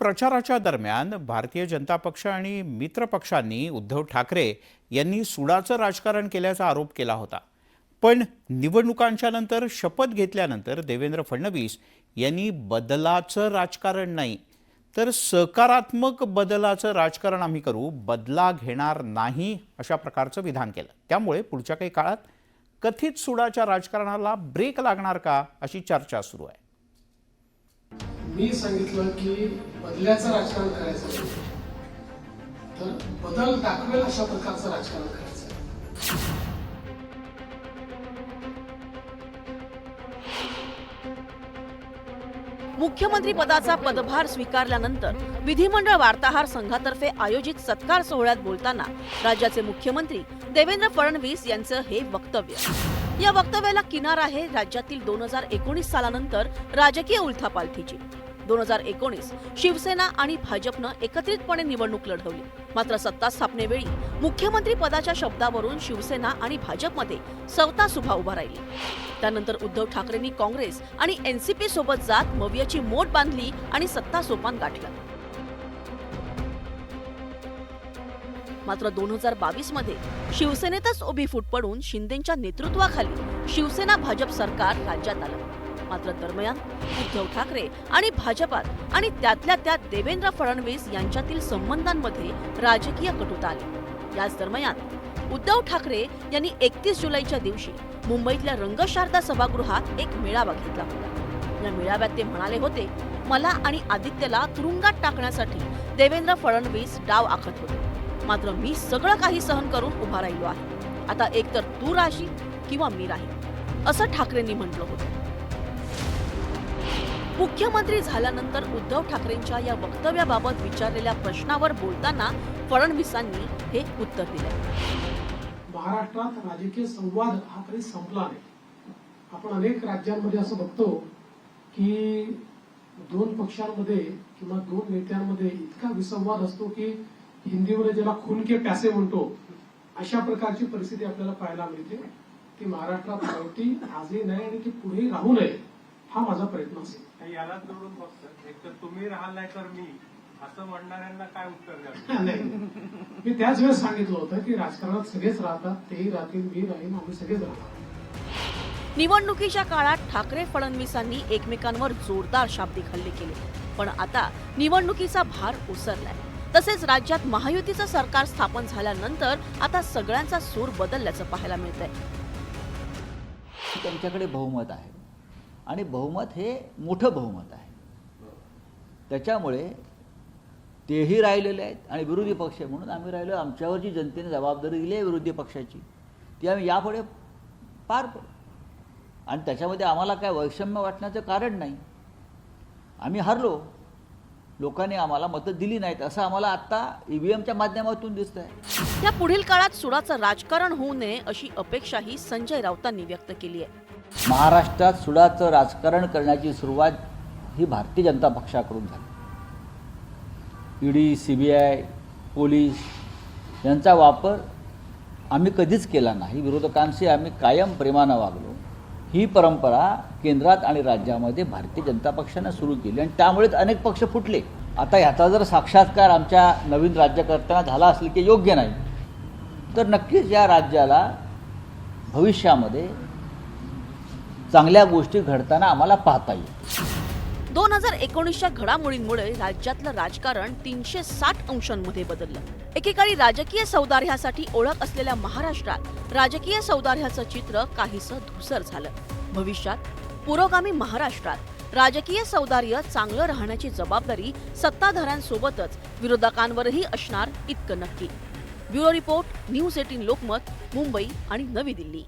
प्रचाराच्या दरम्यान भारतीय जनता पक्ष आणि मित्र पक्षांनी उद्धव ठाकरे यांनी सुडाचं राजकारण केल्याचा आरोप केला होता. पण निवडणुकांच्या नंतर शपथ घेतल्यानंतर देवेंद्र फडणवीस यांनी बदलाचं राजकारण नाही तर सकारात्मक बदलाचं राजकारण आम्ही करू, बदला घेणार नाही अशा प्रकारचं विधान केलं. त्यामुळे पुढच्या काही काळात कथित सुडाच्या राजकारणाला ब्रेक लागणार का अशी चर्चा सुरू आहे. मी सांगितलं की बदल्याचं राजकारण करायचं तर बदल दाखवेल अशा प्रकारचं राजकारण करायचं. मुख्यमंत्री पदाचा पदभार स्वीकारल्यानंतर विधिमंडळ वार्ताहर संघातर्फे आयोजित सत्कार सोहळ्यात बोलताना राज्याचे मुख्यमंत्री देवेंद्र फडणवीस यांचं हे वक्तव्य. या वक्तव्याला किनार आहे राज्यातील 2019 सालानंतर राजकीय उलथापालथीची. 2019 शिवसेना आणि भाजपनं एकत्रितपणे निवडणूक लढवली. मात्र सत्ता स्थापनेवेळी मुख्यमंत्री पदाच्या शब्दावरून शिवसेना आणि भाजपमध्ये सवतासुभा उभा राहिली. त्यानंतर उद्धव ठाकरेंनी काँग्रेस आणि एनसीपी सोबत जात मवियाची मोट बांधली आणि सत्ता सोपान गाठलं. मात्र 2022 मध्ये शिवसेनेतच उभी फूट पडून शिंदेंच्या नेतृत्वाखाली शिवसेना भाजप सरकार राज्यात आलं. मात्र दरम्यान उद्धव ठाकरे आणि भाजपात आणि त्यातल्या त्यात देवेंद्र फडणवीस यांच्यातील संबंधांमध्ये राजकीय कटुता आली. याच दरम्यान उद्धव ठाकरे यांनी 31 जुलैच्या दिवशी मुंबईतल्या रंगशारदा सभागृहात एक मेळावा घेतला होता. या मेळाव्यात ते म्हणाले होते, मला आणि आदित्यला तुरुंगात टाकण्यासाठी देवेंद्र फडणवीस डाव आखत होते. मात्र मी सगळं काही सहन करून उभा राहिलो आहे. आता एकतर तू राहशील किंवा मी राहील, असं ठाकरेंनी म्हटलं होतं. मुख्यमंत्री झाल्यानंतर उद्धव ठाकरेंच्या या वक्तव्याबाबत विचारलेल्या प्रश्नावर बोलताना फडणवीसांनी हे उत्तर दिले. महाराष्ट्रात राजकीय संवाद हा काही संपला नाही. आपण अनेक राज्यांमध्ये असं बघतो की दोन पक्षांमध्ये किंवा दोन नेत्यांमध्ये इतका विसंवाद असतो की हिंदीमध्ये ज्याला खून के प्यासे म्हणतो अशा प्रकारची परिस्थिती आपल्याला पाहायला मिळते. ती महाराष्ट्रात नव्हती, आजही नाही आणि ती पुढेही राहू नये हा माझा प्रयत्न असेल. याला जोडून फक्त एक तर तुम्ही राहाल नाही तर मी असं म्हणणाऱ्यांना काय उत्तर द्याल? नाही, मी त्याच वेळेस सांगितलं होतं की राजकारणात सगळेच राहतात, तेही राहतील, मी राहीन, आम्ही सगळेच राहणार. निवडणुकीच्या काळात ठाकरे फडणवीसांनी एकमेकांवर जोरदार शाब्दिक हल्ले केले. पण आता निवडणुकीचा भार ओसरलाय. तसेच राज्यात महायुतीचं सरकार स्थापन झाल्यानंतर आता सगळ्यांचा सूर बदलल्याचं पाहायला मिळतंय. त्यांच्याकडे बहुमत आहे आणि बहुमत हे मोठं बहुमत आहे. त्याच्यामुळे तेही राहिलेले आहेत आणि विरोधी पक्ष म्हणून आम्ही राहिलो. आमच्यावर जी जनतेने जबाबदारी दिली आहे विरोधी पक्षाची ती आम्ही यापुढे पार पडू आणि त्याच्यामध्ये आम्हाला काय वैषम्य वाटण्याचं कारण नाही. आम्ही हरलो, लोकांनी आम्हाला मतं दिली नाहीत असं आम्हाला आता ईव्हीएमच्या माध्यमातून दिसतंय. त्या पुढील काळात सुडाचं राजकारण होऊ नये अशी अपेक्षाही संजय राऊतांनी व्यक्त केली आहे. महाराष्ट्रात सुडाचं राजकारण करण्याची सुरुवात ही भारतीय जनता पक्षाकडून झाली. ईडी, सीबीआय, पोलीस यांचा वापर आम्ही कधीच केला नाही. विरोधकांशी आम्ही कायम प्रेमानं वागलो. ही परंपरा केंद्रात आणि राज्यामध्ये भारतीय जनता पक्षानं सुरू केली आणि त्यामुळेच अनेक पक्ष फुटले. आता ह्याचा जर साक्षात्कार आमच्या नवीन राज्यकर्त्यांना झाला असेल की योग्य नाही तर नक्कीच या राज्याला भविष्यामध्ये चांगल्या गोष्टी घडताना आम्हाला पाहता येईल. 2019च्या घडामोडींमुळे राज्यातलं राजकारण 360 अंशांमध्ये बदललं. एकेकाळी राजकीय सौदार्यासाठी ओळख असलेल्या महाराष्ट्रात राजकीय सौदार्याचं चित्र काहीसं धूसर झालं. भविष्यात पुरोगामी महाराष्ट्रात राजकीय सौदार्य चांगलं राहण्याची जबाबदारी सत्ताधाऱ्यांसोबतच विरोधकांवरही असणार इतकं नक्की. Bureau report, news 18 Lokmat, Mumbai आणि नवी दिल्ली.